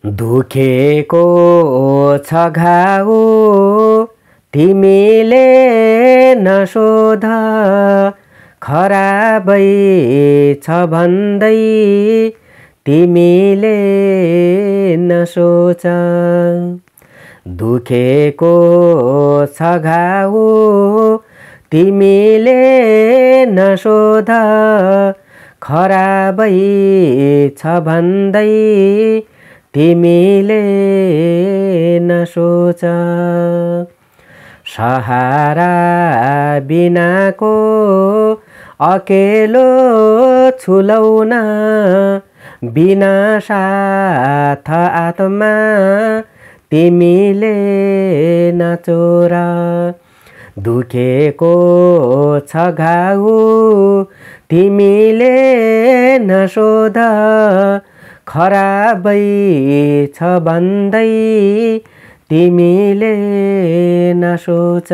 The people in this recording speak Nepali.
दुखेको छ घाउ तिमीले नसोध, खराबै छ भन्दै तिमीले नसोच। दुखेको छ घाउ तिमीले नसोध, खराबै छ भन्दै तिमीले नसोच। सहारा बिनाको अकेलो छुलौन, बिना साथ आत्मा तिमीले नचोर। दुखेको छ घाउ तिमीले नसोध, खराबै छ भन्दै तिमीले नसोच।